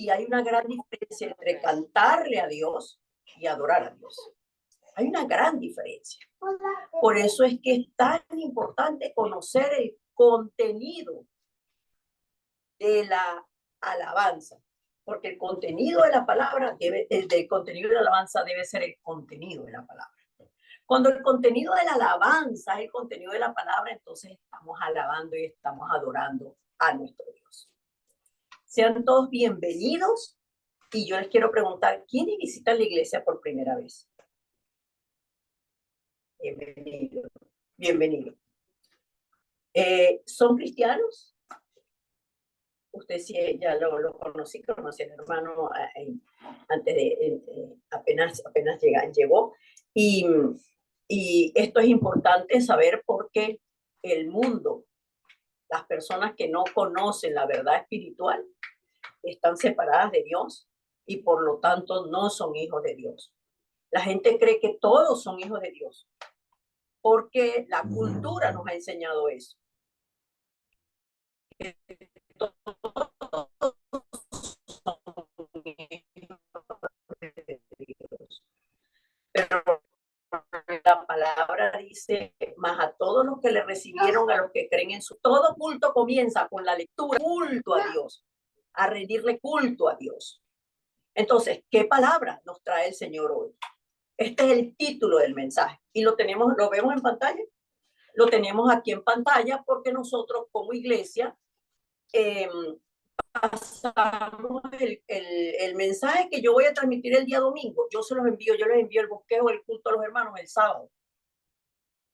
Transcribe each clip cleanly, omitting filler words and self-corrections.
Y hay una gran diferencia entre cantarle a Dios y adorar a Dios. Hay una gran diferencia. Por eso es que es tan importante conocer el contenido de la alabanza, porque el contenido de la palabra el contenido de la alabanza debe ser el contenido de la palabra. Cuando el contenido de la alabanza es el contenido de la palabra, entonces estamos alabando y estamos adorando a nuestro Dios. Sean todos bienvenidos y yo les quiero preguntar, ¿quiénes visitan la iglesia por primera vez? Bienvenido, bienvenido. ¿Son cristianos? Usted sí, ya lo conocí al hermano antes de, apenas llegó. Y esto es importante saber porque el mundo, las personas que no conocen la verdad espiritual, están separadas de Dios y por lo tanto no son hijos de Dios. La gente cree que todos son hijos de Dios porque la cultura nos ha enseñado eso. Pero la palabra dice, más a todos los que le recibieron, a los que creen en su... Todo culto comienza con la lectura, culto a Dios, a rendirle culto a Dios. Entonces, ¿qué palabra nos trae el Señor hoy? Este es el título del mensaje y lo vemos en pantalla. Lo tenemos aquí en pantalla porque nosotros como iglesia pasamos el mensaje que yo voy a transmitir el día domingo. Yo les envío el bosquejo del culto a los hermanos el sábado.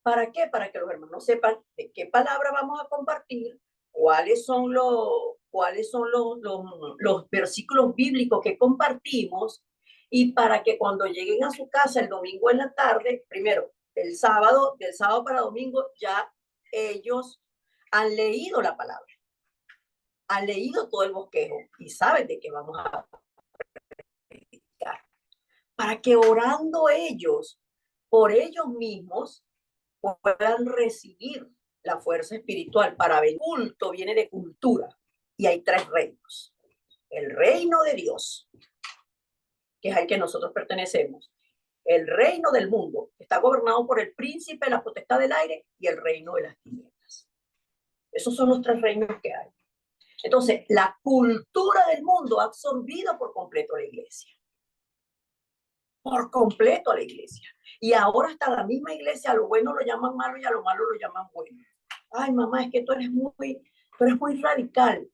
¿Para qué? Para que los hermanos sepan de qué palabra vamos a compartir, cuáles son los versículos bíblicos que compartimos y para que cuando lleguen a su casa el domingo en la tarde, primero, del sábado para domingo, ya ellos han leído la palabra, han leído todo el bosquejo y saben de qué vamos a predicar. Para que orando ellos, por ellos mismos, puedan recibir la fuerza espiritual para ver. Culto viene de cultura y hay tres reinos. El reino de Dios, que es al que nosotros pertenecemos. El reino del mundo está gobernado por el príncipe, la potestad del aire y el reino de las tinieblas. Esos son los tres reinos que hay. Entonces, la cultura del mundo ha absorbido por completo a la iglesia. Por completo a la iglesia. Y ahora hasta la misma iglesia, a lo bueno lo llaman malo y a lo malo lo llaman bueno. Ay, mamá, es que tú eres muy radical.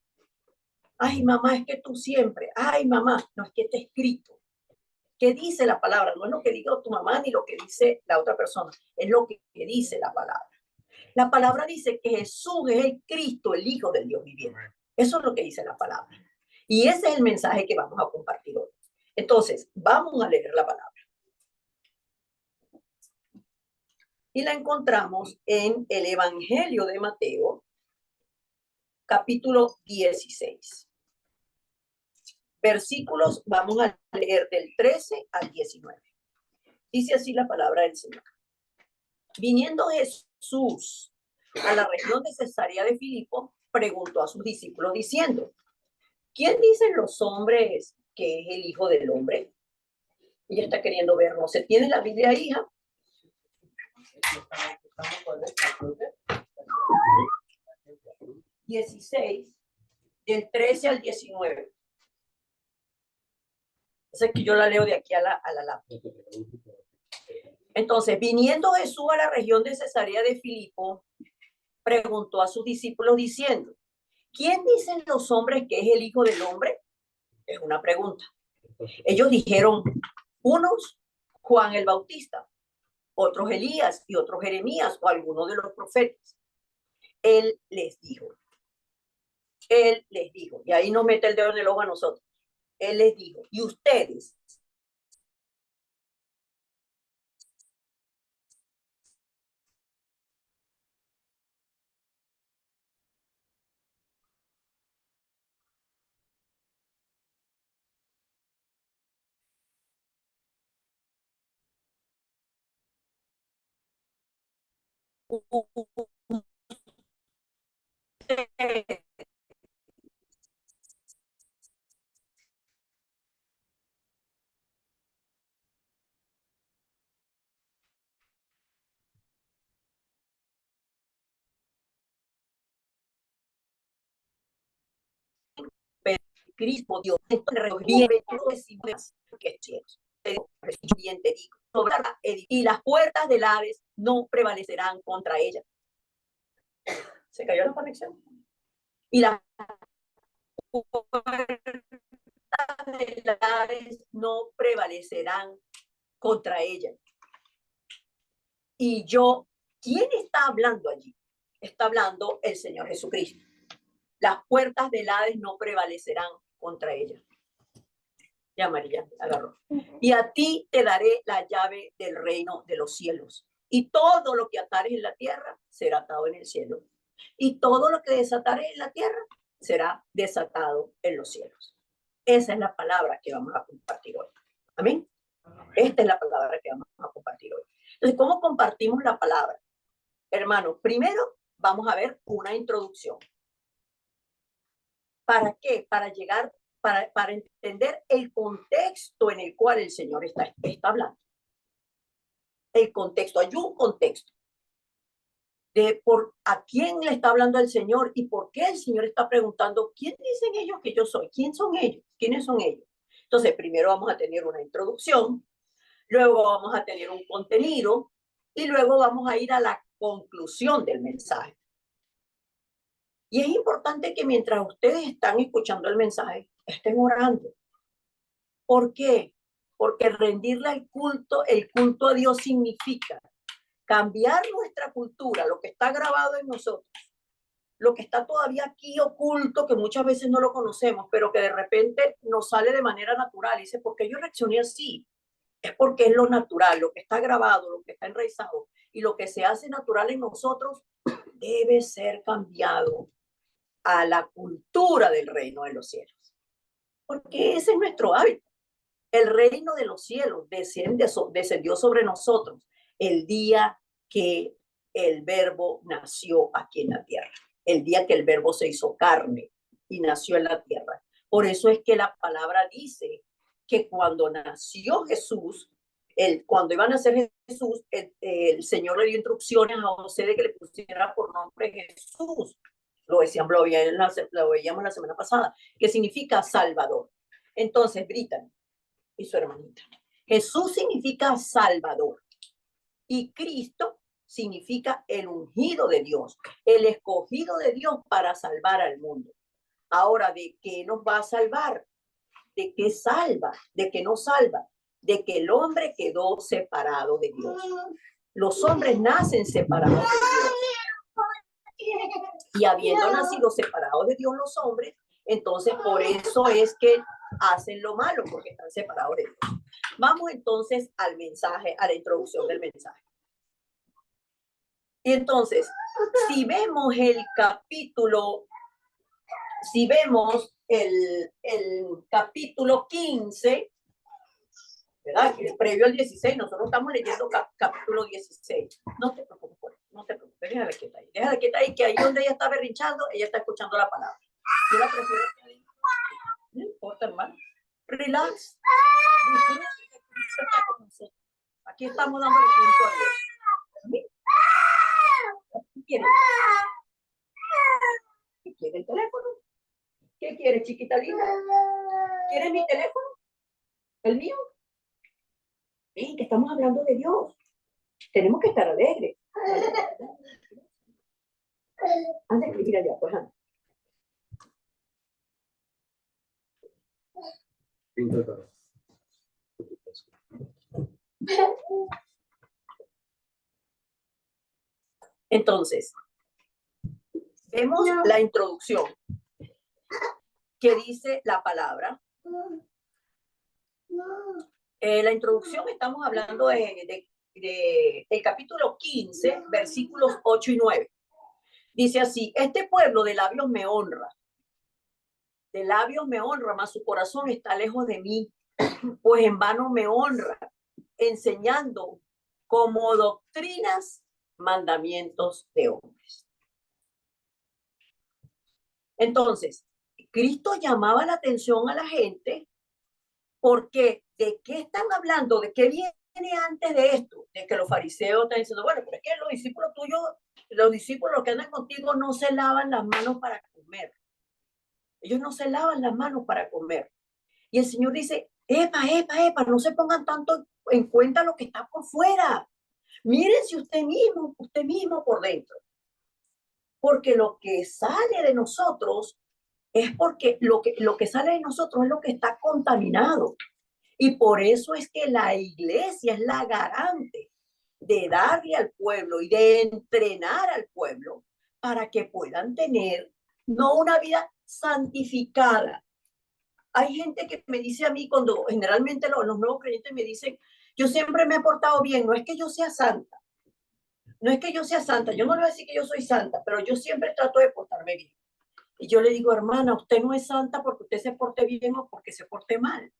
Ay, mamá, es que tú siempre. Ay, mamá, no, es que está escrito. ¿Qué dice la palabra? No es lo que diga tu mamá ni lo que dice la otra persona, es lo que dice la palabra. La palabra dice que Jesús es el Cristo, el Hijo del Dios viviente. Eso es lo que dice la palabra. Y ese es el mensaje que vamos a compartir hoy. Entonces, vamos a leer la palabra. Y la encontramos en el Evangelio de Mateo, capítulo 16. Versículos, vamos a leer del 13 al 19. Dice así la palabra del Señor. Viniendo Jesús a la región de Cesarea de Filipo, preguntó a sus discípulos diciendo, ¿quién dicen los hombres que es el Hijo del Hombre? Ella está queriendo ver, ¿no se tiene la Biblia, hija? 16, del 13 al 19. Es que yo la leo de aquí a la lápiz. Entonces, viniendo Jesús a la región de Cesarea de Filipo, preguntó a sus discípulos diciendo, ¿quién dicen los hombres que es el Hijo del Hombre? Es una pregunta. Ellos dijeron, unos Juan el Bautista, otros Elías y otros Jeremías o algunos de los profetas. Él les dijo, y ahí nos mete el dedo en el ojo a nosotros. Él les dijo, ¿y ustedes? Cristo, Dios, bien que bien te digo, y las puertas del Hades no prevalecerán contra ella. Se cayó la conexión. Y las puertas del Hades no prevalecerán contra ella. Y yo, ¿quién está hablando allí? Está hablando el Señor Jesucristo. Las puertas del Hades no prevalecerán contra ella. Ya María agarró. Y a ti te daré la llave del reino de los cielos. Y todo lo que atares en la tierra será atado en el cielo. Y todo lo que desatares en la tierra será desatado en los cielos. Esa es la palabra que vamos a compartir hoy. Amén. Esta es la palabra que vamos a compartir hoy. Entonces, ¿cómo compartimos la palabra? Hermanos, primero vamos a ver una introducción. ¿Para qué? Para llegar, para entender el contexto en el cual el Señor está hablando. El contexto, hay un contexto de por a quién le está hablando el Señor y por qué el Señor está preguntando, ¿quién dicen ellos que yo soy? ¿Quién son ellos? ¿Quiénes son ellos? Entonces, primero vamos a tener una introducción, luego vamos a tener un contenido y luego vamos a ir a la conclusión del mensaje. Y es importante que mientras ustedes están escuchando el mensaje, estén orando. ¿Por qué? Porque rendirle el culto a Dios significa cambiar nuestra cultura, lo que está grabado en nosotros, lo que está todavía aquí oculto, que muchas veces no lo conocemos, pero que de repente nos sale de manera natural. Y dice, ¿por qué yo reaccioné así? Es porque es lo natural, lo que está grabado, lo que está enraizado y lo que se hace natural en nosotros debe ser cambiado a la cultura del reino de los cielos. Porque ese es nuestro hábito. El reino de los cielos descendió sobre nosotros el día que el verbo nació aquí en la tierra. El día que el verbo se hizo carne y nació en la tierra. Por eso es que la palabra dice que cuando nació Jesús, cuando iba a nacer Jesús, el Señor le dio instrucciones a José de que le pusiera por nombre Jesús. Lo veíamos la semana pasada, que significa Salvador. Entonces, Brittany y su hermanita. Jesús significa Salvador y Cristo significa el ungido de Dios, el escogido de Dios para salvar al mundo. Ahora, ¿de qué nos va a salvar? ¿De qué salva? ¿De qué no salva? De que el hombre quedó separado de Dios. Los hombres nacen separados de Dios. Y habiendo nacido separados de Dios los hombres, entonces por eso es que hacen lo malo, porque están separados de Dios. Vamos entonces al mensaje, a la introducción del mensaje. Y entonces, si vemos el capítulo, si vemos el capítulo 15, ¿verdad? Que es previo al 16, nosotros estamos leyendo capítulo 16. No te preocupes, no te preocupes, déjala quieta ahí, que ahí donde ella está berrinchando, ella está escuchando la palabra. Yo la prefiero que ahí. No importa, hermano. Relax. Aquí estamos dando el punto a Dios. ¿Qué quieres? ¿Qué quiere el teléfono? ¿Qué quieres, chiquita linda? ¿Quieres mi teléfono? ¿El mío? Sí, que estamos hablando de Dios. Tenemos que estar alegres. Anda a escribir allá, pues anda. Entonces, vemos la introducción que dice la palabra. La introducción estamos hablando del capítulo 15, versículos 8 y 9. Dice así, este pueblo de labios me honra, mas su corazón está lejos de mí, pues en vano me honra, enseñando como doctrinas mandamientos de hombres. Entonces, Cristo llamaba la atención a la gente porque ¿de qué están hablando? ¿De qué viene antes de esto? De que los fariseos están diciendo, bueno, pero es que los discípulos tuyos, los discípulos que andan contigo no se lavan las manos para comer. Ellos no se lavan las manos para comer. Y el Señor dice, epa, no se pongan tanto en cuenta lo que está por fuera. Mírense usted mismo por dentro. Porque lo que sale de nosotros es porque lo que sale de nosotros es lo que está contaminado. Y por eso es que la iglesia es la garante de darle al pueblo y de entrenar al pueblo para que puedan tener no una vida santificada. Hay gente que me dice a mí cuando generalmente los nuevos creyentes me dicen, yo siempre me he portado bien, no es que yo sea santa, no es que yo sea santa, yo no le voy a decir que yo soy santa, pero yo siempre trato de portarme bien. Y yo le digo, hermana, usted no es santa porque usted se porte bien o porque se porte mal.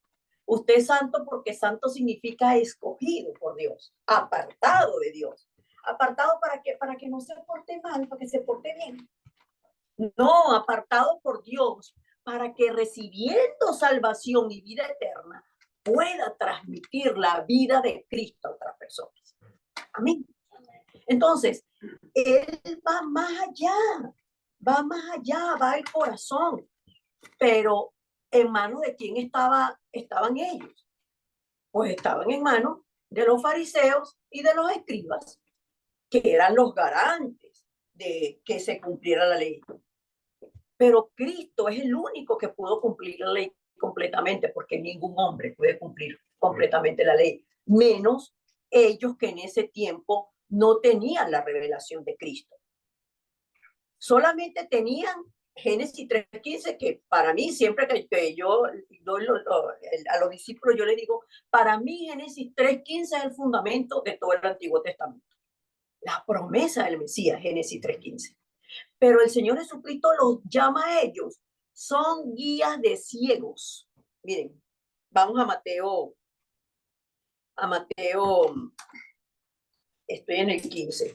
Usted es santo porque santo significa escogido por Dios, apartado de Dios. ¿Apartado para qué? Para que no se porte mal, para que se porte bien. No, apartado por Dios, para que recibiendo salvación y vida eterna pueda transmitir la vida de Cristo a otras personas. Amén. Entonces, Él va más allá, va al corazón. Pero ¿en manos de quién estaban ellos? Pues estaban en manos de los fariseos y de los escribas, que eran los garantes de que se cumpliera la ley. Pero Cristo es el único que pudo cumplir la ley completamente, porque ningún hombre puede cumplir completamente la ley, menos ellos que en ese tiempo no tenían la revelación de Cristo. Solamente tenían Génesis 3:15, que para mí, siempre que yo doy a los discípulos, yo les digo, para mí Génesis 3:15 es el fundamento de todo el Antiguo Testamento. La promesa del Mesías, Génesis 3:15. Pero el Señor Jesucristo los llama a ellos, son guías de ciegos. Miren, vamos a Mateo, estoy en el 15.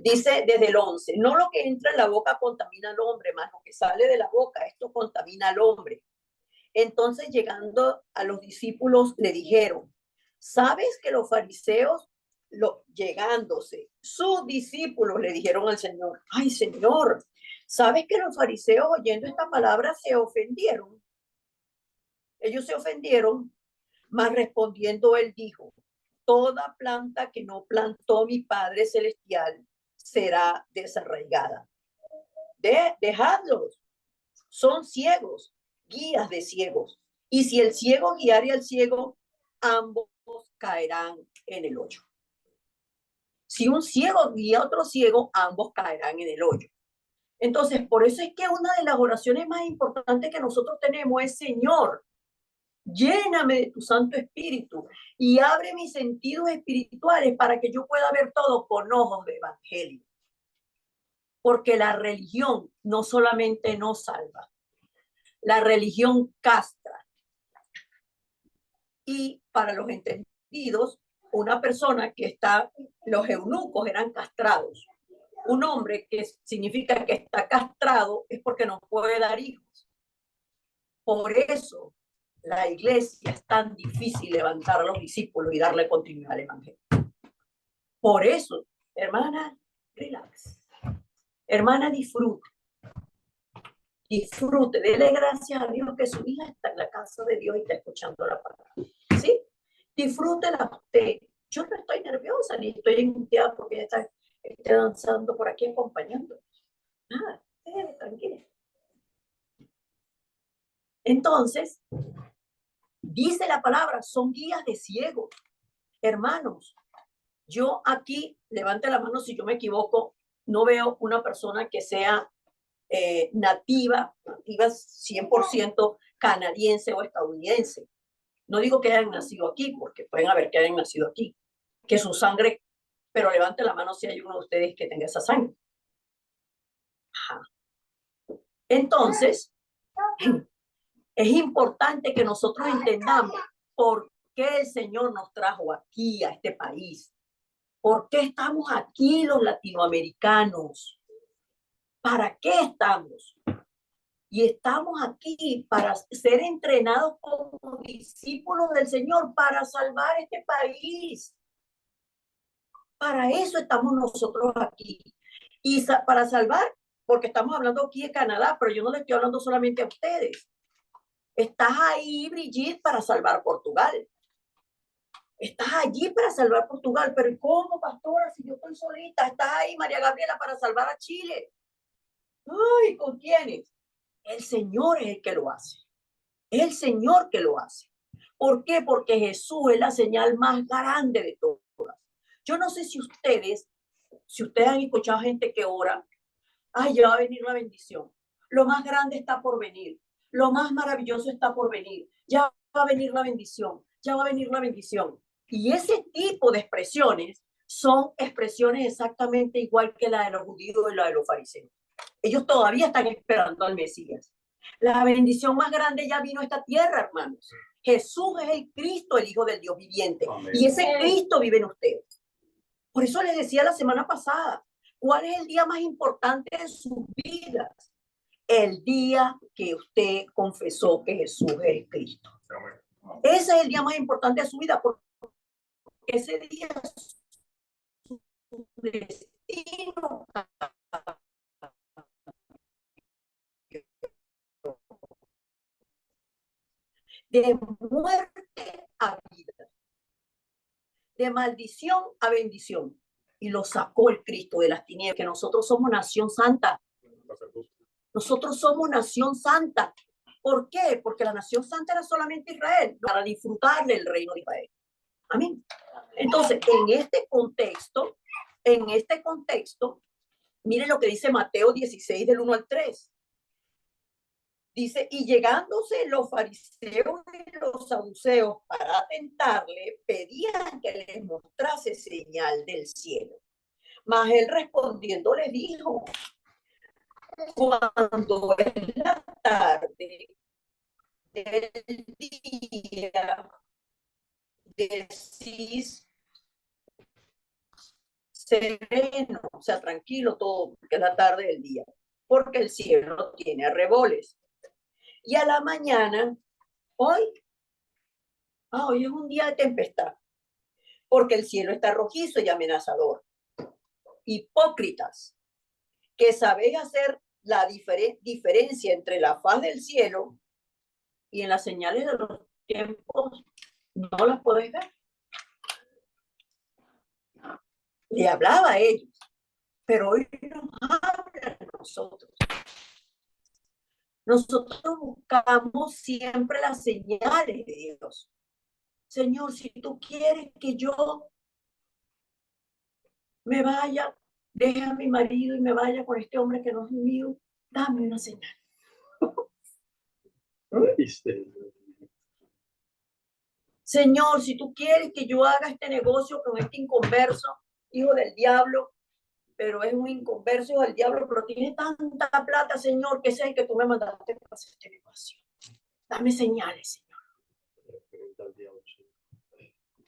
Dice desde el 11, no lo que entra en la boca contamina al hombre, más lo que sale de la boca, esto contamina al hombre. Entonces, llegando a los discípulos, le dijeron, ¿sabes que los fariseos, llegándose, sus discípulos le dijeron al Señor, ay Señor, ¿sabes que los fariseos oyendo esta palabra se ofendieron? Ellos se ofendieron, mas respondiendo él dijo, toda planta que no plantó mi Padre Celestial será desarraigada. Dejadlos, son ciegos, guías de ciegos. Y si el ciego guiare al ciego, ambos caerán en el hoyo. Si un ciego guía a otro ciego, ambos caerán en el hoyo. Entonces, por eso es que una de las oraciones más importantes que nosotros tenemos es, Señor, lléname de tu Santo Espíritu y abre mis sentidos espirituales para que yo pueda ver todo con ojos de evangelio. Porque la religión no solamente nos salva, la religión castra. Y para los entendidos, una persona que los eunucos eran castrados. Un hombre que significa que está castrado es porque no puede dar hijos. Por eso la iglesia es tan difícil levantar a los discípulos y darle continuidad al evangelio. Por eso, hermana, relax. Hermana, disfrute. Disfrute, dele gracias a Dios que su hija está en la casa de Dios y está escuchando la palabra. ¿Sí? Disfrútela usted. Yo no estoy nerviosa ni estoy angustiada porque ella esté danzando por aquí acompañando. Nada, tranquila. Entonces, dice la palabra, son guías de ciegos. Hermanos, yo aquí, levante la mano si yo me equivoco, no veo una persona que sea nativa 100% canadiense o estadounidense. No digo que hayan nacido aquí, porque pueden haber que hayan nacido aquí, que su sangre, pero levante la mano si hay uno de ustedes que tenga esa sangre. Ajá. Entonces, es importante que nosotros entendamos por qué el Señor nos trajo aquí, a este país. ¿Por qué estamos aquí los latinoamericanos? ¿Para qué estamos? Y estamos aquí para ser entrenados como discípulos del Señor, para salvar este país. Para eso estamos nosotros aquí. Y para salvar, porque estamos hablando aquí de Canadá, pero yo no le estoy hablando solamente a ustedes. Estás ahí, Brigitte, para salvar Portugal. Estás allí para salvar Portugal, pero ¿cómo, pastora, si yo estoy solita? Estás ahí, María Gabriela, para salvar a Chile. Ay, ¿con quiénes? El Señor es el que lo hace. Es el Señor que lo hace. ¿Por qué? Porque Jesús es la señal más grande de todas. Yo no sé si ustedes han escuchado gente que ora, ay, ya va a venir la bendición. Lo más grande está por venir. Lo más maravilloso está por venir. Ya va a venir la bendición. Ya va a venir la bendición. Y ese tipo de expresiones son expresiones exactamente igual que la de los judíos y la de los fariseos. Ellos todavía están esperando al Mesías. La bendición más grande ya vino a esta tierra, hermanos. Jesús es el Cristo, el Hijo del Dios viviente. Amén. Y ese Cristo vive en ustedes. Por eso les decía la semana pasada, ¿cuál es el día más importante de sus vidas? El día que usted confesó que Jesús es el Cristo. Ese es el día más importante de su vida, porque ese día su destino de muerte a vida, de maldición a bendición. Y lo sacó el Cristo de las tinieblas, que nosotros somos nación santa. Nosotros somos nación santa. ¿Por qué? Porque la nación santa era solamente Israel, para disfrutar del reino de Israel. Amén. Entonces, en este contexto, mire lo que dice Mateo 16, del 1 al 3. Dice, y llegándose los fariseos y los saduceos para tentarle, pedían que les mostrase señal del cielo. Mas él respondiendo les dijo, cuando es la tarde del día, decís sereno, o sea, tranquilo todo, porque es la tarde del día, porque el cielo tiene arreboles. Y a la mañana, hoy es un día de tempestad, porque el cielo está rojizo y amenazador. Hipócritas, que sabéis hacer la diferencia entre la faz del cielo y en las señales de los tiempos, no las podéis ver. Le hablaba a ellos, pero hoy nos habla a nosotros. Nosotros buscamos siempre las señales de Dios. Señor, si tú quieres que yo me vaya, deje a mi marido y me vaya con este hombre que no es mío, dame una señal. Señor, si tú quieres que yo haga este negocio con este inconverso, hijo del diablo, pero es un inconverso, hijo del diablo, pero tiene tanta plata, Señor, que es el que tú me mandaste para hacer este negocio. Dame señales, Señor.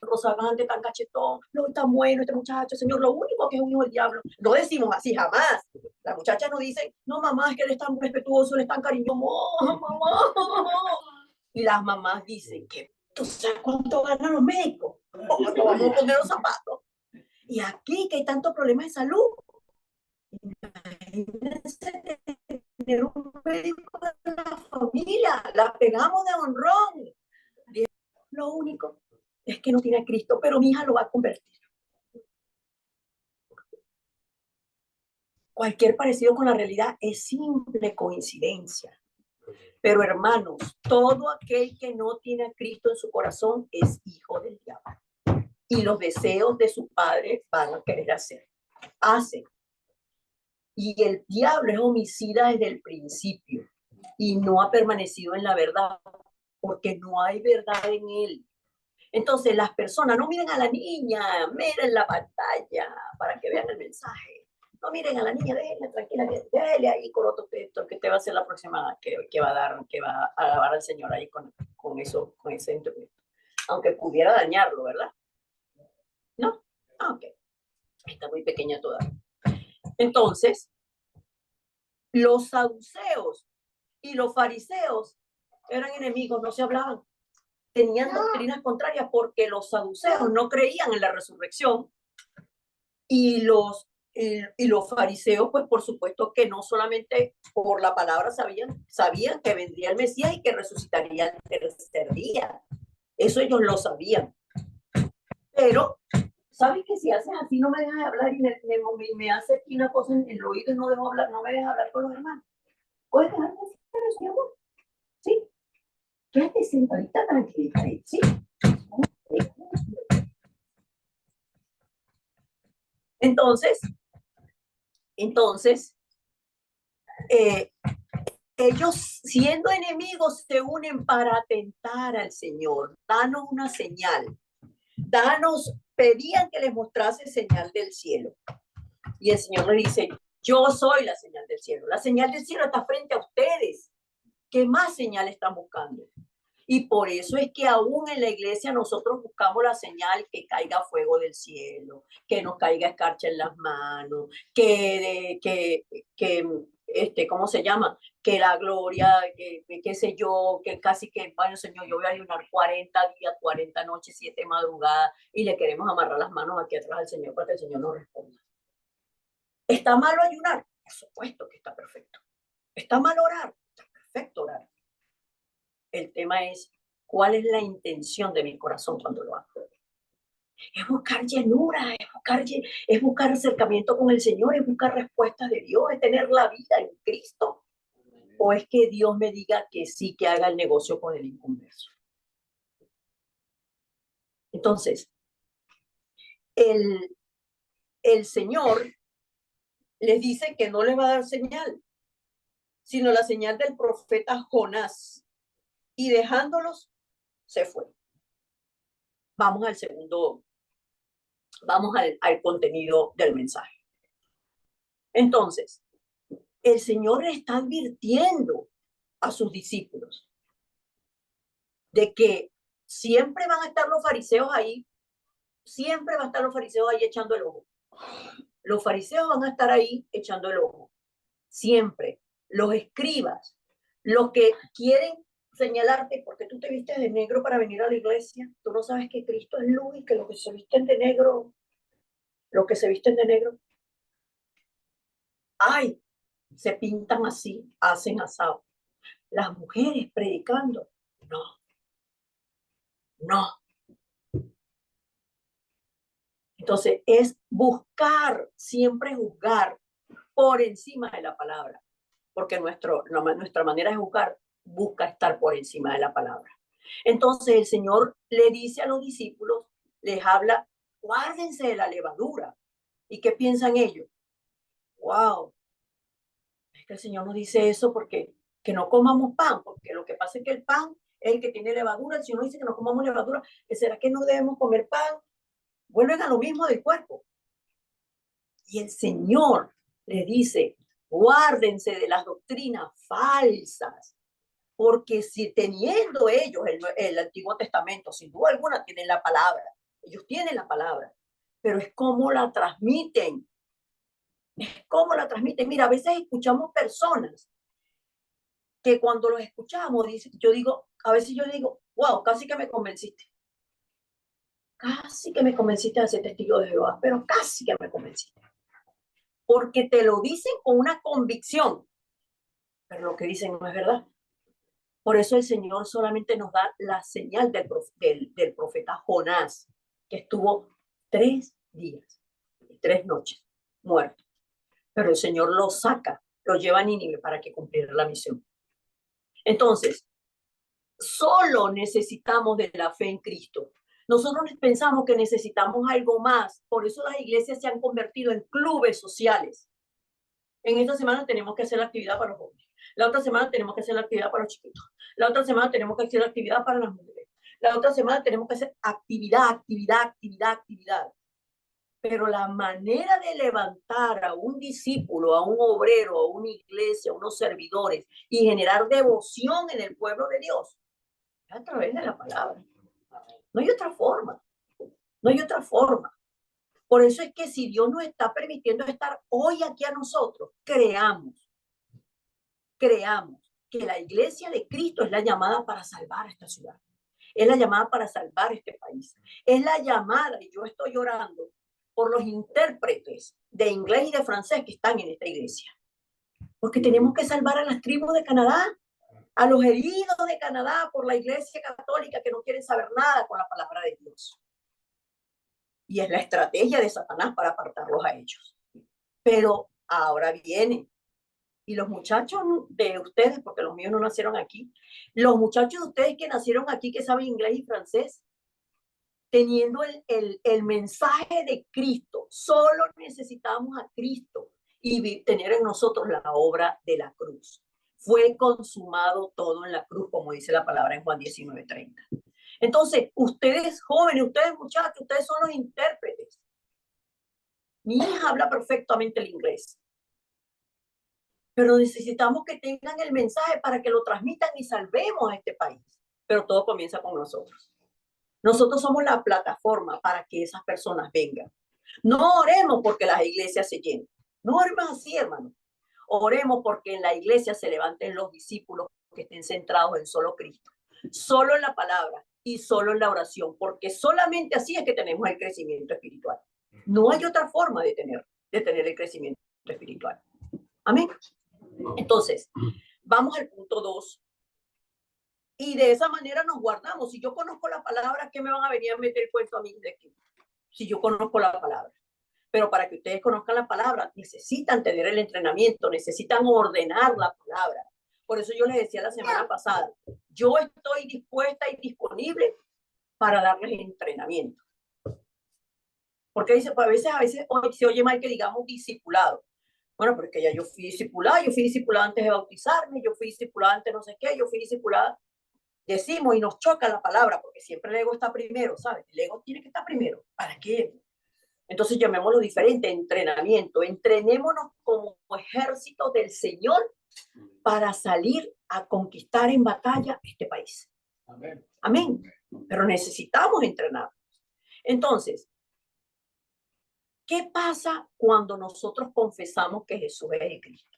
Rosagante, tan cachetón, no, tan bueno este muchacho, Señor, lo único que es un hijo del diablo. No decimos así jamás. Las muchachas nos dicen, no, mamá, es que él es tan respetuoso, él es tan cariñoso, mamá. Y las mamás dicen que tú sabes cuánto ganan los médicos, o no vamos a poner los zapatos. Y aquí que hay tantos problemas de salud, imagínense tener un médico de la familia, la pegamos de honrón. Lo único es que no tiene a Cristo, pero mi hija lo va a convertir. Cualquier parecido con la realidad es simple coincidencia. Pero hermanos, todo aquel que no tiene a Cristo en su corazón es hijo del diablo. Y los deseos de su padre van a querer hacen. Y el diablo es homicida desde el principio y no ha permanecido en la verdad porque no hay verdad en él. Entonces las personas no miren a la niña, miren la pantalla para que vean el mensaje. No miren a la niña, déjenla tranquila, déjenle ahí con otro texto que te va a ser la próxima que va a alabar al Señor ahí con ese internet. Aunque pudiera dañarlo, ¿verdad? ¿No? Ok. Está muy pequeña todavía. Entonces, los saduceos y los fariseos eran enemigos, no se hablaban. Tenían doctrinas contrarias porque los saduceos no creían en la resurrección y los fariseos, pues por supuesto que no solamente por la palabra sabían que vendría el Mesías y que resucitaría el tercer día. Eso ellos lo sabían. Pero, ¿sabes que si haces así no me dejas de hablar y me hace aquí una cosa en el oído y no dejo hablar, no me dejas hablar con los hermanos? ¿Puedes dejarme decir eso, mi amor? ¿Sí? Quédate sentadita tranquilita ahí, ¿sí? Entonces, ellos siendo enemigos se unen para atentar al Señor. Danos una señal. Pedían que les mostrase señal del cielo. Y el Señor le dice, yo soy la señal del cielo. La señal del cielo está frente a ustedes. ¿Qué más señal están buscando? Y por eso es que aún en la iglesia nosotros buscamos la señal que caiga fuego del cielo, que nos caiga escarcha en las manos, ¿cómo se llama? Que la gloria, qué sé yo, que casi que, bueno, Señor, yo voy a ayunar 40 días, 40 noches, 7 madrugadas, y le queremos amarrar las manos aquí atrás al Señor para que el Señor nos responda. ¿Está malo ayunar? Por supuesto que está perfecto. ¿Está mal orar? Está perfecto orar. El tema es, ¿cuál es la intención de mi corazón cuando lo hago? Es buscar llenura, es buscar acercamiento con el Señor, es buscar respuestas de Dios, es tener la vida en Cristo. ¿O es que Dios me diga que sí, que haga el negocio con el inconverso? Entonces, el Señor les dice que no les va a dar señal, sino la señal del profeta Jonás. Y dejándolos, se fue. Vamos al contenido del mensaje. Entonces, el Señor está advirtiendo a sus discípulos de que siempre van a estar los fariseos ahí, siempre van a estar los fariseos ahí echando el ojo. Los fariseos van a estar ahí echando el ojo, siempre. Los escribas, los que quieren señalarte porque tú te vistes de negro para venir a la iglesia, tú no sabes que Cristo es luz y que los que se visten de negro, ay, se pintan así, hacen asado. Las mujeres predicando, no. Entonces es buscar, siempre juzgar por encima de la palabra, porque nuestra manera de juzgar busca estar por encima de la palabra. Entonces el Señor le dice a los discípulos, les habla, guárdense de la levadura. ¿Y qué piensan ellos? Wow, es que el Señor nos dice eso porque que no comamos pan, porque lo que pasa es que el pan es el que tiene levadura. El Señor dice que no comamos levadura. ¿Será que no debemos comer pan? Vuelven a lo mismo del cuerpo. Y el Señor le dice, guárdense de las doctrinas falsas, porque si teniendo ellos el Antiguo Testamento, sin duda alguna tienen la palabra, ellos tienen la palabra, pero es cómo la transmiten. Es cómo la transmiten. Mira, a veces escuchamos personas que cuando los escuchamos, a veces yo digo, wow, casi que me convenciste. Casi que me convenciste de ser testigo de Jehová, pero casi que me convenciste. Porque te lo dicen con una convicción, pero lo que dicen no es verdad. Por eso el Señor solamente nos da la señal del profeta Jonás, que estuvo 3 días y 3 noches muerto. Pero el Señor lo saca, lo lleva a Nínive para que cumpliera la misión. Entonces, solo necesitamos de la fe en Cristo. Nosotros pensamos que necesitamos algo más. Por eso las iglesias se han convertido en clubes sociales. En esta semana tenemos que hacer la actividad para los jóvenes. La otra semana tenemos que hacer la actividad para los chiquitos. La otra semana tenemos que hacer la actividad para las mujeres. La otra semana tenemos que hacer actividad. Pero la manera de levantar a un discípulo, a un obrero, a una iglesia, a unos servidores y generar devoción en el pueblo de Dios es a través de la palabra. No hay otra forma. No hay otra forma. Por eso es que si Dios nos está permitiendo estar hoy aquí a nosotros, creamos que la iglesia de Cristo es la llamada para salvar esta ciudad. Es la llamada para salvar este país. Es la llamada, y yo estoy orando por los intérpretes de inglés y de francés que están en esta iglesia. Porque tenemos que salvar a las tribus de Canadá, a los heridos de Canadá por la iglesia católica que no quieren saber nada con la palabra de Dios. Y es la estrategia de Satanás para apartarlos a ellos. Pero ahora viene. Y los muchachos de ustedes, porque los míos no nacieron aquí, los muchachos de ustedes que nacieron aquí, que saben inglés y francés, teniendo el mensaje de Cristo, solo necesitamos a Cristo y tener en nosotros la obra de la cruz. Fue consumado todo en la cruz, como dice la palabra en Juan 19:30. Entonces, ustedes jóvenes, ustedes muchachos, ustedes son los intérpretes. Mi hija habla perfectamente el inglés, pero necesitamos que tengan el mensaje para que lo transmitan y salvemos a este país. Pero todo comienza con nosotros. Nosotros somos la plataforma para que esas personas vengan. No oremos porque las iglesias se llenen. No oremos así, hermano. Oremos porque en la iglesia se levanten los discípulos que estén centrados en solo Cristo, solo en la palabra y solo en la oración, porque solamente así es que tenemos el crecimiento espiritual. No hay otra forma de tener el crecimiento espiritual. Amén. Entonces, vamos al punto 2. Y de esa manera nos guardamos. Si yo conozco la palabra, ¿qué me van a venir a meter el cuento a mí de aquí? Si yo conozco la palabra. Pero para que ustedes conozcan la palabra, necesitan tener el entrenamiento, necesitan ordenar la palabra. Por eso yo les decía la semana pasada, yo estoy dispuesta y disponible para darles entrenamiento. Porque dice, pues a veces se oye mal que digamos discipulado. Bueno, porque ya yo fui discipulada antes de bautizarme, yo fui discipulada antes no sé qué, yo fui discipulada. Decimos y nos choca la palabra, porque siempre el ego está primero, ¿sabes? El ego tiene que estar primero. ¿Para qué? Entonces llamémoslo diferente, entrenamiento. Entrenémonos como ejército del Señor para salir a conquistar en batalla este país. Amén. Amén. Pero necesitamos entrenar. Entonces, ¿qué pasa cuando nosotros confesamos que Jesús es el Cristo?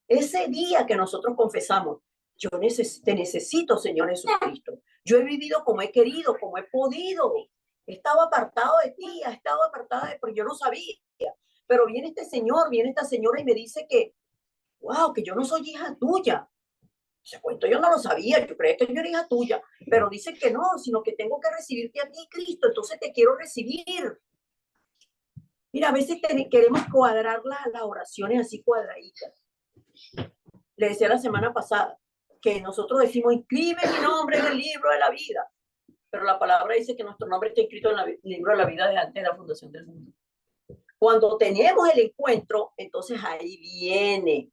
Ese día que nosotros confesamos, yo te necesito, Señor Jesucristo. Yo he vivido como he querido, como he podido. He estado apartado de ti, he estado apartada de, porque yo no sabía. Pero viene este señor, viene esta señora y me dice que, wow, que yo no soy hija tuya. Ese cuento yo no lo sabía, yo creía que yo era hija tuya, pero dice que no, sino que tengo que recibirte a ti, Cristo, entonces te quiero recibir. Mira, a veces queremos cuadrar las oraciones así cuadraditas. Le decía la semana pasada que nosotros decimos, inscribe mi nombre en el libro de la vida, pero la palabra dice que nuestro nombre está escrito en el libro de la vida desde antes de la fundación del mundo. Cuando tenemos el encuentro, entonces ahí viene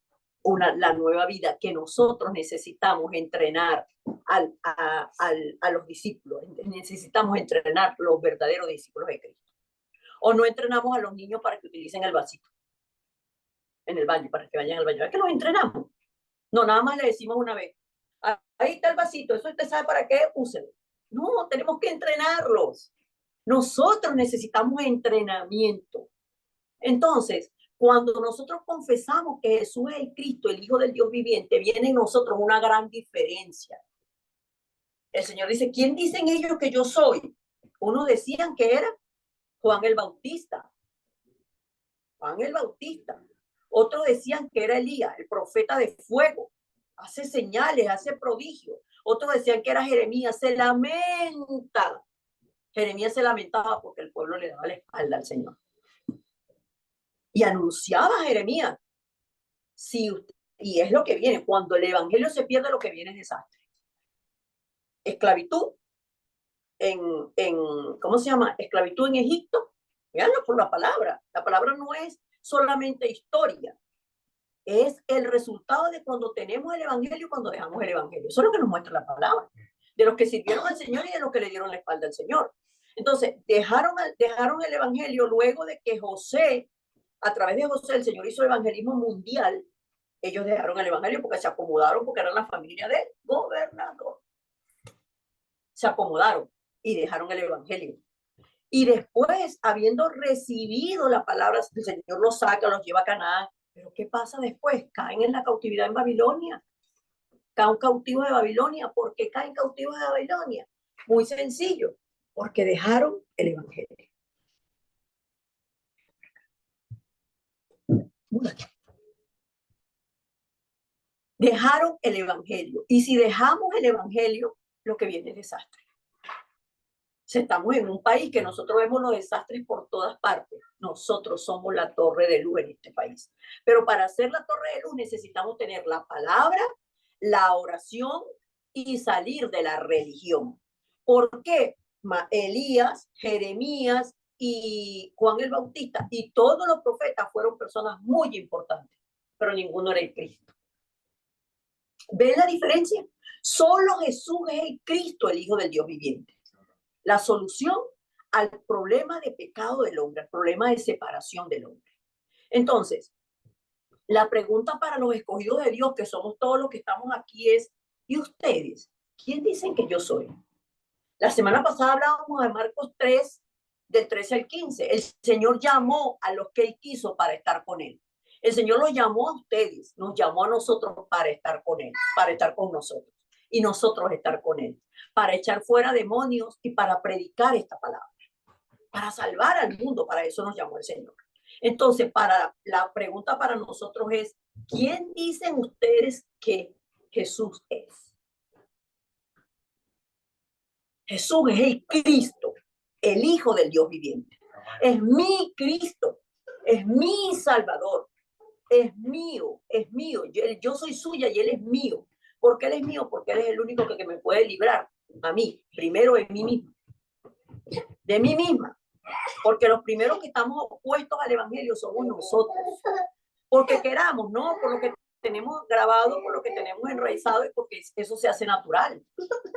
la nueva vida que nosotros necesitamos entrenar a los discípulos, necesitamos entrenar los verdaderos discípulos de Cristo. O no entrenamos a los niños para que utilicen el vasito en el baño, para que vayan al baño. Es que los entrenamos. No, nada más le decimos una vez, ahí está el vasito, eso usted sabe para qué, úselo. No, tenemos que entrenarlos. Nosotros necesitamos entrenamiento. Entonces, cuando nosotros confesamos que Jesús es el Cristo, el Hijo del Dios viviente, viene en nosotros una gran diferencia. El Señor dice, ¿quién dicen ellos que yo soy? Unos decían que era Juan el Bautista. Juan el Bautista. Otros decían que era Elías, el profeta de fuego. Hace señales, hace prodigios. Otros decían que era Jeremías, se lamenta. Jeremías se lamentaba porque el pueblo le daba la espalda al Señor. Y anunciaba a Jeremías. Sí, y es lo que viene. Cuando el evangelio se pierde, lo que viene es desastre. Esclavitud ¿cómo se llama? Esclavitud en Egipto. Veanlo por la palabra. La palabra no es solamente historia. Es el resultado de cuando tenemos el evangelio y cuando dejamos el evangelio. Eso es lo que nos muestra la palabra. De los que sirvieron al Señor y de los que le dieron la espalda al Señor. Entonces, dejaron el evangelio luego de que José, a través de José, el Señor hizo el evangelismo mundial. Ellos dejaron el evangelio porque se acomodaron, porque eran la familia del gobernador. Se acomodaron y dejaron el evangelio. Y después, habiendo recibido la palabra, el Señor los saca, los lleva a Canaán. Pero ¿qué pasa después? Caen en la cautividad en Babilonia. caen cautivos de Babilonia. ¿Por qué caen cautivos de Babilonia? Muy sencillo, porque dejaron el evangelio. Dejaron el evangelio. Y si dejamos el evangelio, lo que viene es desastre. Si estamos en un país que nosotros vemos los desastres por todas partes, nosotros somos la torre de luz en este país. Pero para ser la torre de luz necesitamos tener la palabra, la oración y salir de la religión. ¿Por qué? Elías, Jeremías y Juan el Bautista y todos los profetas fueron personas muy importantes, pero ninguno era el Cristo. ¿Ven la diferencia? Solo Jesús es el Cristo, el Hijo del Dios viviente. La solución al problema de pecado del hombre, al problema de separación del hombre. Entonces, la pregunta para los escogidos de Dios, que somos todos los que estamos aquí, es: ¿y ustedes? ¿Quién dicen que yo soy? La semana pasada hablábamos de Marcos 3, del 13 al 15. El Señor llamó a los que Él quiso para estar con Él. El Señor los llamó a ustedes, nos llamó a nosotros para estar con Él, para estar con nosotros. Y nosotros estar con Él, para echar fuera demonios y para predicar esta palabra, para salvar al mundo. Para eso nos llamó el Señor. Entonces, la pregunta para nosotros es: ¿quién dicen ustedes que Jesús es? Jesús es el Cristo, el Hijo del Dios viviente. Es mi Cristo, es mi Salvador, es mío, es mío. Yo soy suya y Él es mío. ¿Por qué Él es mío? Porque Él es el único que me puede librar a mí, primero de mí misma. De mí misma. Porque los primeros que estamos opuestos al evangelio somos nosotros. Porque queramos, ¿no? Por lo que tenemos grabado, por lo que tenemos enraizado y porque eso se hace natural.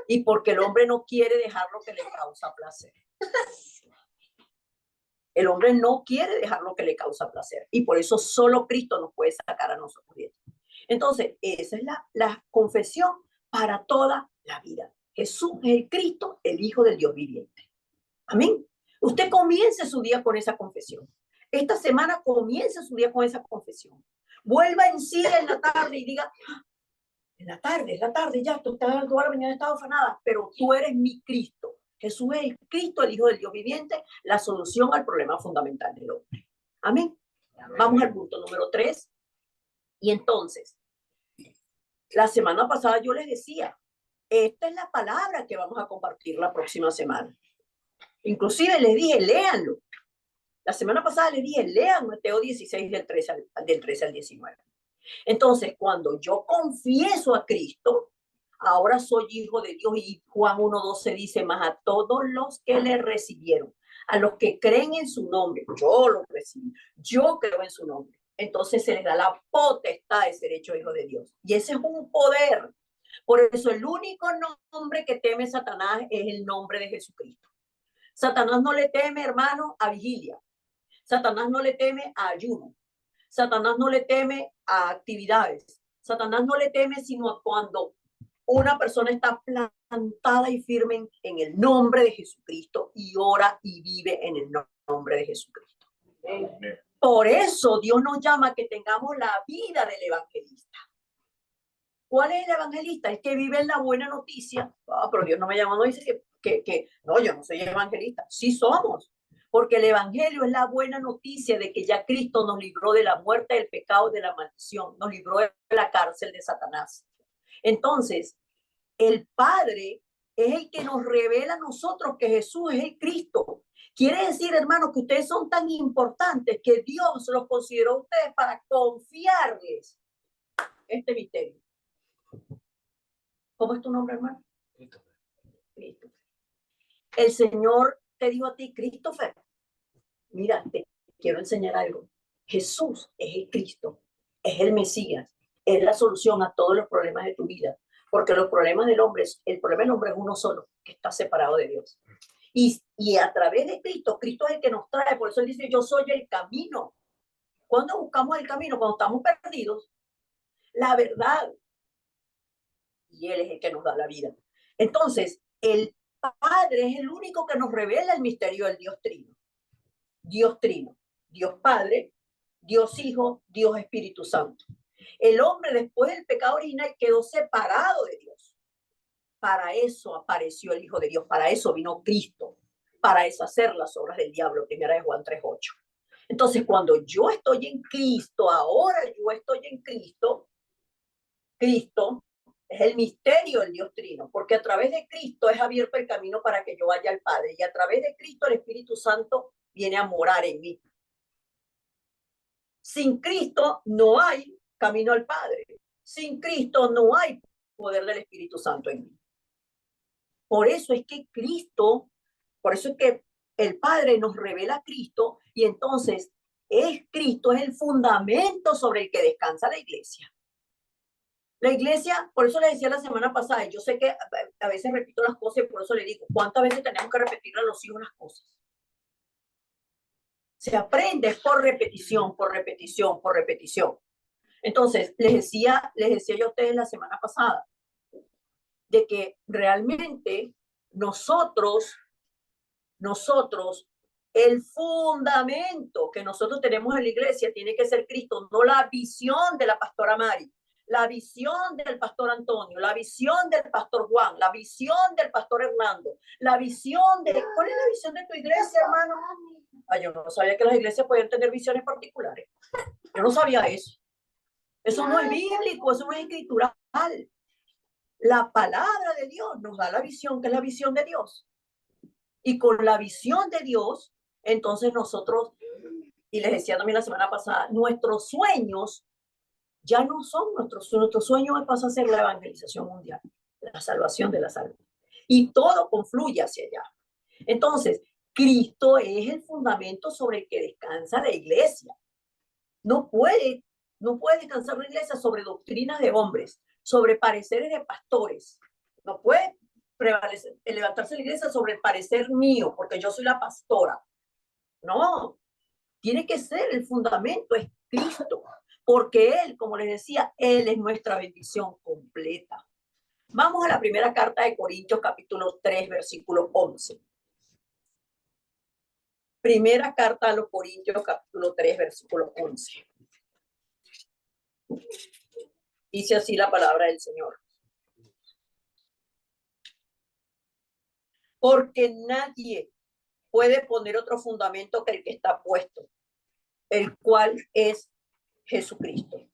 Y porque el hombre no quiere dejar lo que le causa placer. El hombre no quiere dejar lo que le causa placer. Y por eso solo Cristo nos puede sacar a nosotros de esto. Entonces, esa es la confesión para toda la vida. Jesús es el Cristo, el Hijo del Dios viviente. Amén. Usted comience su día con esa confesión. Esta semana comience su día con esa confesión. Vuelva en sí en la tarde y diga: es la tarde, ya, toda la mañana he estado afanada, pero tú eres mi Cristo. Jesús es el Cristo, el Hijo del Dios viviente, la solución al problema fundamental del hombre. Amén. Vamos al punto número 3. Y entonces, la semana pasada yo les decía, esta es la palabra que vamos a compartir la próxima semana. Inclusive les dije, léanlo. La semana pasada les dije, lean Mateo 16 del 13 al 19. Entonces, cuando yo confieso a Cristo, ahora soy hijo de Dios. Y Juan 1:12 dice: más a todos los que le recibieron, a los que creen en su nombre, yo lo recibí, yo creo en su nombre. Entonces se les da la potestad de ser hecho hijo de Dios. Y ese es un poder. Por eso el único nombre que teme Satanás es el nombre de Jesucristo. Satanás no le teme, hermano, a vigilia. Satanás no le teme a ayuno. Satanás no le teme a actividades. Satanás no le teme sino a cuando una persona está plantada y firme en el nombre de Jesucristo y ora y vive en el nombre de Jesucristo. Por eso Dios nos llama a que tengamos la vida del evangelista. ¿Cuál es el evangelista? El que vive en la buena noticia. Pero Dios no me llama, no dice que no, yo no soy evangelista. Sí somos. Porque el evangelio es la buena noticia de que ya Cristo nos libró de la muerte, del pecado, de la maldición, nos libró de la cárcel de Satanás. Entonces, el Padre es el que nos revela a nosotros que Jesús es el Cristo. Quiere decir, hermanos, que ustedes son tan importantes que Dios los consideró a ustedes para confiarles este misterio. ¿Cómo es tu nombre, hermano? Christopher. El Señor te dijo a ti: Christopher, mira, te quiero enseñar algo. Jesús es el Cristo, es el Mesías, es la solución a todos los problemas de tu vida. Porque los problemas del hombre, el problema del hombre es uno solo, que está separado de Dios. Y a través de Cristo, Cristo es el que nos trae. Por eso Él dice: yo soy el camino. ¿Cuándo buscamos el camino? Cuando estamos perdidos. La verdad. Y Él es el que nos da la vida. Entonces, el Padre es el único que nos revela el misterio del Dios Trino. Dios Trino, Dios Padre, Dios Hijo, Dios Espíritu Santo. El hombre después del pecado original quedó separado de Dios. Para eso apareció el Hijo de Dios, para eso vino Cristo, para deshacer las obras del diablo, primera de Juan 3:8. Entonces, cuando yo estoy en Cristo, ahora yo estoy en Cristo, Cristo es el misterio del Dios Trino, porque a través de Cristo es abierto el camino para que yo vaya al Padre, y a través de Cristo el Espíritu Santo viene a morar en mí. Sin Cristo no hay camino al Padre. Sin Cristo no hay poder del Espíritu Santo en mí. Por eso es que Cristo, por eso es que el Padre nos revela a Cristo, y entonces Cristo es el fundamento sobre el que descansa la iglesia. La iglesia, por eso le decía la semana pasada, y yo sé que a veces repito las cosas y por eso le digo, ¿cuántas veces tenemos que repetirle a los hijos las cosas? Se aprende por repetición, por repetición, por repetición. Entonces, les decía yo a ustedes la semana pasada, de que realmente nosotros, el fundamento que nosotros tenemos en la iglesia tiene que ser Cristo, no la visión de la pastora Mari, la visión del pastor Antonio, la visión del pastor Juan, la visión del pastor Hernando, la visión de... ¿Cuál es la visión de tu iglesia, hermano? Ay, yo no sabía que las iglesias podían tener visiones particulares. Yo no sabía eso. Eso no es bíblico, eso no es escritural. La palabra de Dios nos da la visión, que es la visión de Dios. Y con la visión de Dios, entonces nosotros, y les decía también la semana pasada, nuestros sueños ya no son nuestros sueños, pasa a ser la evangelización mundial, la salvación de las almas. Y todo confluye hacia allá. Entonces, Cristo es el fundamento sobre el que descansa la iglesia. No puede descansar la iglesia sobre doctrinas de hombres, sobre pareceres de pastores. No puede levantarse la iglesia sobre el parecer mío, porque yo soy la pastora. No, tiene que ser el fundamento, es Cristo, porque Él, como les decía, Él es nuestra bendición completa. Vamos a la primera carta de Corintios, capítulo 3, versículo 11. Primera carta a los Corintios, capítulo 3, versículo 11. Dice así la palabra del Señor. Porque nadie puede poner otro fundamento que el que está puesto, el cual es Jesucristo.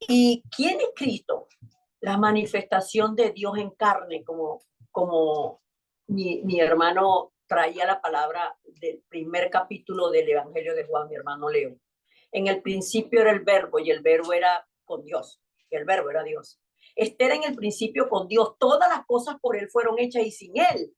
¿Y quién es Cristo? La manifestación de Dios en carne, como mi hermano traía la palabra del primer capítulo del Evangelio de Juan, mi hermano Leo. En el principio era el verbo, y el verbo era con Dios, y el verbo era Dios. Este era en el principio con Dios. Todas las cosas por Él fueron hechas, y sin Él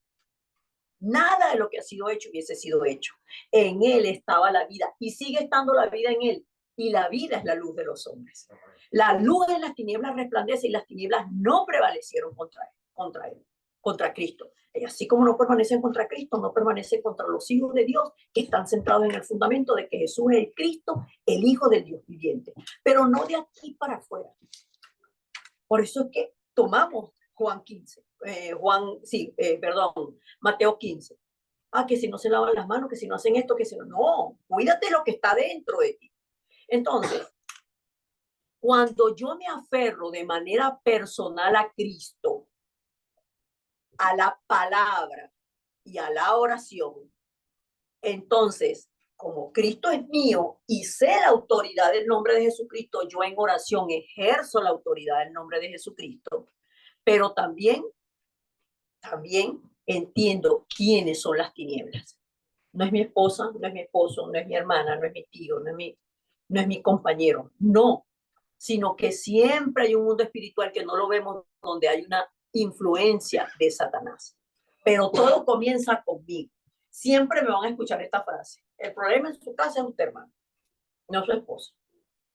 nada de lo que ha sido hecho hubiese sido hecho. En Él estaba la vida, y sigue estando la vida en Él, y la vida es la luz de los hombres. La luz de las tinieblas resplandece, y las tinieblas no prevalecieron contra Cristo. Y así como no permanecen contra Cristo, no permanecen contra los hijos de Dios, que están centrados en el fundamento de que Jesús es el Cristo, el Hijo del Dios viviente, pero no de aquí para afuera. Por eso es que tomamos Mateo 15. Que si no se lavan las manos, que si no hacen esto, que si no. No, cuídate lo que está dentro de ti. Entonces, cuando yo me aferro de manera personal a Cristo, a la palabra y a la oración, entonces, como Cristo es mío y sé la autoridad del nombre de Jesucristo, yo en oración ejerzo la autoridad del nombre de Jesucristo, pero también entiendo quiénes son las tinieblas. No es mi esposa, no es mi esposo, no es mi hermana, no es mi tío, no es mi compañero, no, sino que siempre hay un mundo espiritual que no lo vemos, donde hay una influencia de Satanás. Pero todo comienza conmigo. Siempre me van a escuchar esta frase: el problema en su casa es usted, hermano, no su esposa.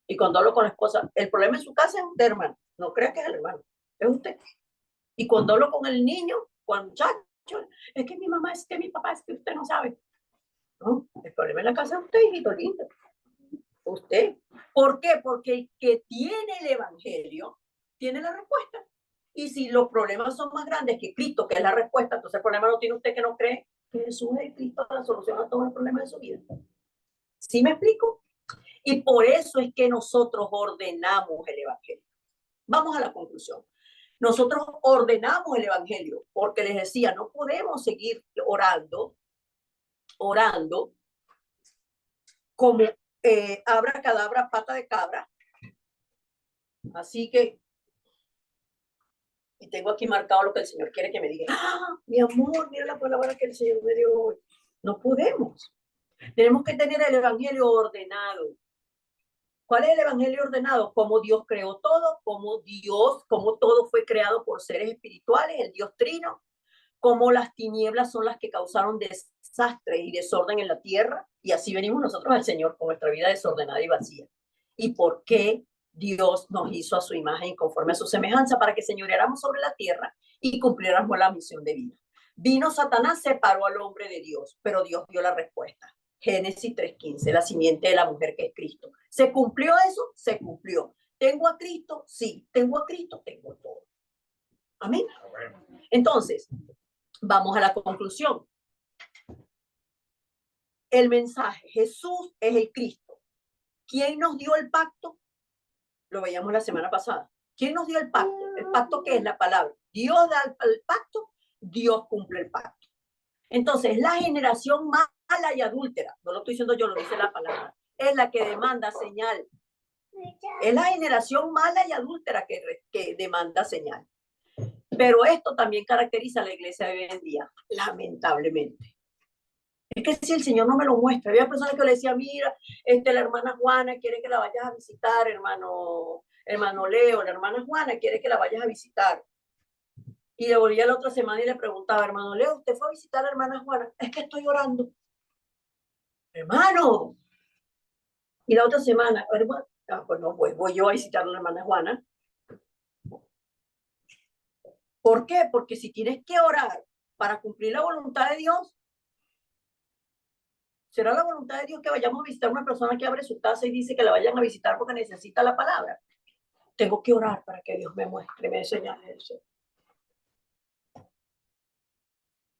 Y cuando hablo con la esposa, el problema en su casa es usted, hermano, no crea que es el hermano, es usted. Y cuando hablo con el niño, con el muchacho, es que mi mamá, es que mi papá, es que usted no sabe. No, el problema en la casa es usted, hijito lindo. Usted. ¿Por qué? Porque el que tiene el evangelio tiene la respuesta. Y si los problemas son más grandes que Cristo, que es la respuesta, entonces el problema lo tiene usted, que no cree que Jesús es Cristo, la solución a todos los problemas de su vida. ¿Sí me explico? Y por eso es que nosotros ordenamos el evangelio. Vamos a la conclusión. Nosotros ordenamos el evangelio porque les decía, no podemos seguir orando como abracadabra, pata de cabra. Así que, y tengo aquí marcado lo que el Señor quiere que me diga. ¡Ah, mi amor, mira la palabra que el Señor me dio hoy! No podemos. Tenemos que tener el evangelio ordenado. ¿Cuál es el evangelio ordenado? Cómo Dios creó todo, cómo todo fue creado por seres espirituales, el Dios trino, cómo las tinieblas son las que causaron desastres y desorden en la tierra, y así venimos nosotros al Señor con nuestra vida desordenada y vacía. ¿Y por qué Dios nos hizo a su imagen y conforme a su semejanza? Para que señoreáramos sobre la tierra y cumpliéramos la misión de vida. Vino Satanás, separó al hombre de Dios, pero Dios dio la respuesta. Génesis 3:15, la simiente de la mujer que es Cristo. ¿Se cumplió eso? Se cumplió. ¿Tengo a Cristo? Sí. ¿Tengo a Cristo? Tengo todo. Amén. Entonces, vamos a la conclusión. El mensaje, Jesús es el Cristo. ¿Quién nos dio el pacto? Lo veíamos la semana pasada. ¿Quién nos dio el pacto? El pacto que es la palabra. Dios da el pacto, Dios cumple el pacto. Entonces, la generación mala y adúltera, no lo estoy diciendo yo, lo dice la palabra, es la que demanda señal. Es la generación mala y adúltera que demanda señal. Pero esto también caracteriza a la iglesia de hoy en día, lamentablemente. Es que si el Señor no me lo muestra, había personas que le decían, mira, la hermana Juana quiere que la vayas a visitar, hermano Leo, la hermana Juana quiere que la vayas a visitar. Y le volvía la otra semana y le preguntaba, hermano Leo, ¿usted fue a visitar a la hermana Juana? Es que estoy orando. Hermano. Y la otra semana, hermano, pues no, pues voy yo a visitar a la hermana Juana. ¿Por qué? Porque si tienes que orar para cumplir la voluntad de Dios, ¿será la voluntad de Dios que vayamos a visitar a una persona que abre su casa y dice que la vayan a visitar porque necesita la palabra? Tengo que orar para que Dios me muestre, me señale eso.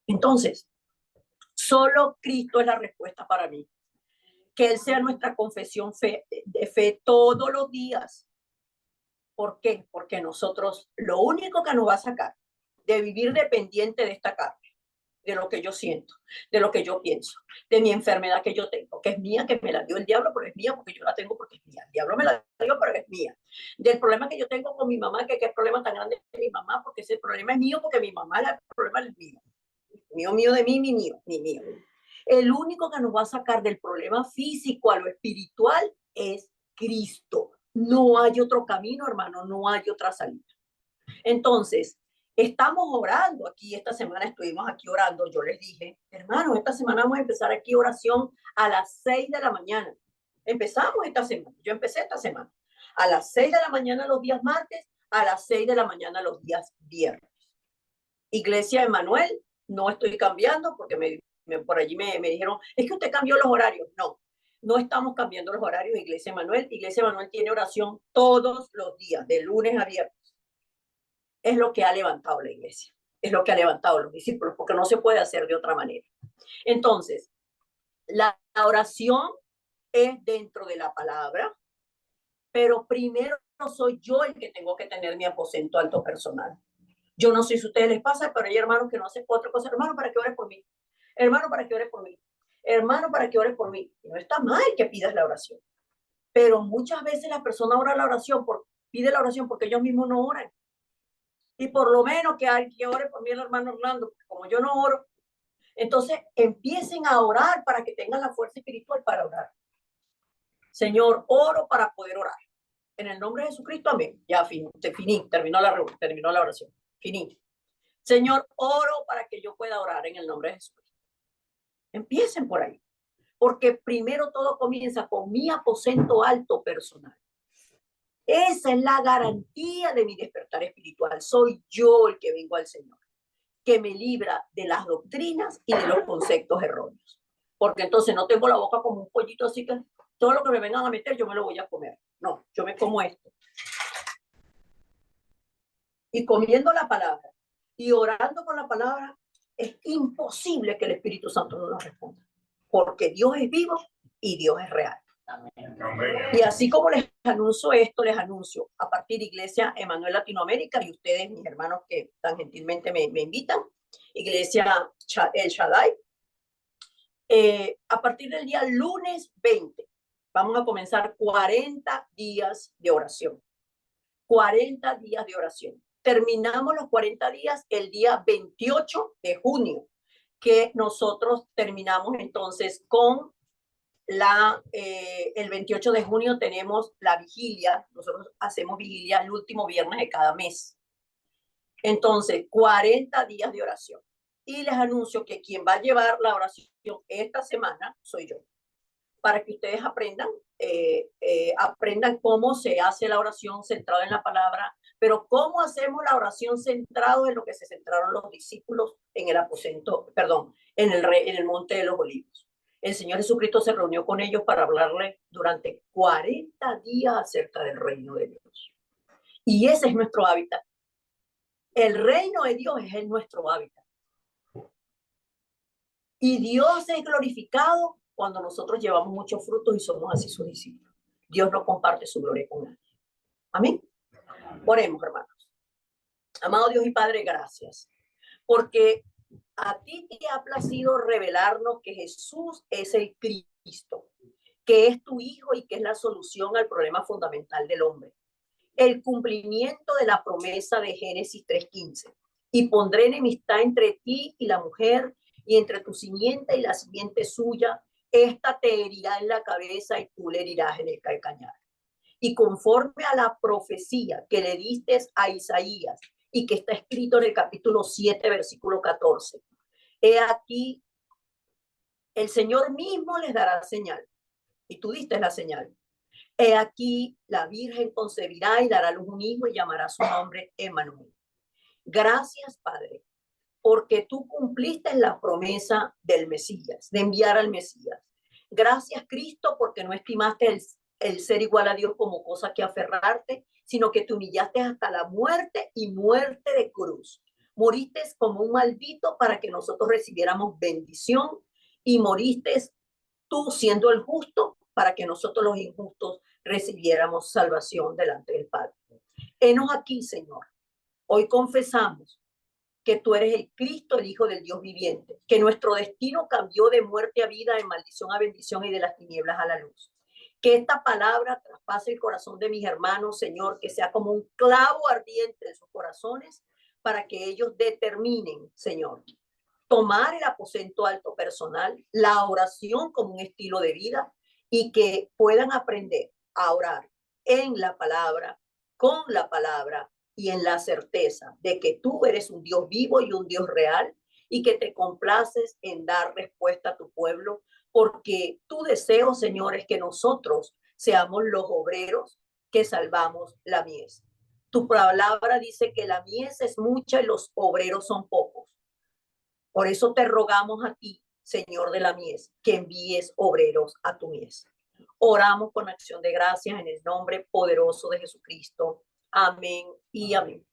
Entonces, solo Cristo es la respuesta para mí. Que Él sea nuestra confesión de fe todos los días. ¿Por qué? Porque nosotros, lo único que nos va a sacar de vivir dependiente de esta carne, de lo que yo siento, de lo que yo pienso, de mi enfermedad que yo tengo, que es mía, que me la dio el diablo, pero es mía porque yo la tengo porque es mía. El diablo me la dio, pero es mía. Del problema que yo tengo con mi mamá, que qué problema tan grande es mi mamá, porque ese problema es mío, porque mi mamá, el problema es mío. Mío de mí, mi mío. El único que nos va a sacar del problema físico a lo espiritual es Cristo. No hay otro camino, hermano, no hay otra salida. Entonces, estamos orando aquí, esta semana estuvimos aquí orando, yo les dije, hermano, esta semana vamos a empezar aquí oración a las 6 de la mañana. Empezamos esta semana, yo empecé esta semana, a las 6 de la mañana los días martes, a las 6 de la mañana los días viernes. Iglesia Emanuel, no estoy cambiando porque por allí me dijeron, es que usted cambió los horarios. No, no estamos cambiando los horarios de Iglesia Emanuel. Iglesia Emanuel tiene oración todos los días, de lunes a viernes. Es lo que ha levantado la iglesia, es lo que ha levantado los discípulos, porque no se puede hacer de otra manera. Entonces, la oración es dentro de la palabra, pero primero soy yo el que tengo que tener mi aposento alto personal. Yo no sé si a ustedes les pasa, pero hay hermanos que no hacen otra cosa. Hermano, para que ores por mí. Hermano, para que ores por mí. Hermano, para que ores por mí. Y no está mal que pidas la oración. Pero muchas veces la persona ora la oración, pide la oración porque ellos mismos no oran. Y por lo menos que ore por mí el hermano Orlando, porque como yo no oro, entonces empiecen a orar para que tengan la fuerza espiritual para orar. Señor, oro para poder orar. En el nombre de Jesucristo, amén. Ya terminó la oración. Finí. Señor, oro para que yo pueda orar en el nombre de Jesucristo. Empiecen por ahí. Porque primero todo comienza con mi aposento alto personal. Esa es la garantía de mi despertar espiritual. Soy yo el que vengo al Señor, que me libra de las doctrinas y de los conceptos erróneos. Porque entonces no tengo la boca como un pollito, así que todo lo que me vengan a meter yo me lo voy a comer. No, yo me como esto. Y comiendo la palabra y orando con la palabra, es imposible que el Espíritu Santo no nos responda. Porque Dios es vivo y Dios es real. Y así como les anuncio esto, les anuncio a partir de Iglesia Emanuel Latinoamérica y ustedes, mis hermanos que tan gentilmente me invitan, Iglesia El Shaddai, a partir del día lunes 20, vamos a comenzar 40 días de oración. 40 días de oración. Terminamos los 40 días el día 28 de junio, que nosotros terminamos entonces con el 28 de junio tenemos la vigilia. Nosotros hacemos vigilia el último viernes de cada mes. Entonces, 40 días de oración. Y les anuncio que quien va a llevar la oración esta semana soy yo, para que ustedes aprendan, aprendan cómo se hace la oración centrada en la palabra, pero cómo hacemos la oración centrado en lo que se centraron los discípulos en el aposento, perdón, en el monte de los olivos. El Señor Jesucristo se reunió con ellos para hablarle durante 40 días acerca del reino de Dios. Y ese es nuestro hábitat. El reino de Dios es nuestro hábitat. Y Dios es glorificado cuando nosotros llevamos muchos frutos y somos así sus discípulos. Dios no comparte su gloria con nadie. Amén. Oremos, hermanos. Amado Dios y Padre, gracias. Porque a ti te ha placido revelarnos que Jesús es el Cristo, que es tu Hijo y que es la solución al problema fundamental del hombre. El cumplimiento de la promesa de Génesis 3:15. Y pondré enemistad entre ti y la mujer, y entre tu simiente y la simiente suya. Esta te herirá en la cabeza y tú le herirás en el calcañar. Y conforme a la profecía que le diste a Isaías y que está escrito en el capítulo 7, versículo 14. He aquí, el Señor mismo les dará señal. Y tú diste la señal. He aquí, la Virgen concebirá y dará a luz un hijo y llamará su nombre Emmanuel. Gracias, Padre, porque tú cumpliste la promesa del Mesías, de enviar al Mesías. Gracias, Cristo, porque no estimaste el ser igual a Dios como cosa que aferrarte, sino que te humillaste hasta la muerte y muerte de cruz. Moriste como un maldito para que nosotros recibiéramos bendición y moriste tú siendo el justo para que nosotros los injustos recibiéramos salvación delante del Padre. Henos aquí, Señor. Hoy confesamos que tú eres el Cristo, el Hijo del Dios viviente, que nuestro destino cambió de muerte a vida, de maldición a bendición y de las tinieblas a la luz. Que esta palabra traspase el corazón de mis hermanos, Señor, que sea como un clavo ardiente en sus corazones para que ellos determinen, Señor, tomar el aposento alto personal, la oración como un estilo de vida y que puedan aprender a orar en la palabra, con la palabra y en la certeza de que tú eres un Dios vivo y un Dios real y que te complaces en dar respuesta a tu pueblo, porque tu deseo, Señor, es que nosotros seamos los obreros que salvamos la mies. Tu palabra dice que la mies es mucha y los obreros son pocos. Por eso te rogamos a ti, Señor de la mies, que envíes obreros a tu mies. Oramos con acción de gracias en el nombre poderoso de Jesucristo. Amén y amén.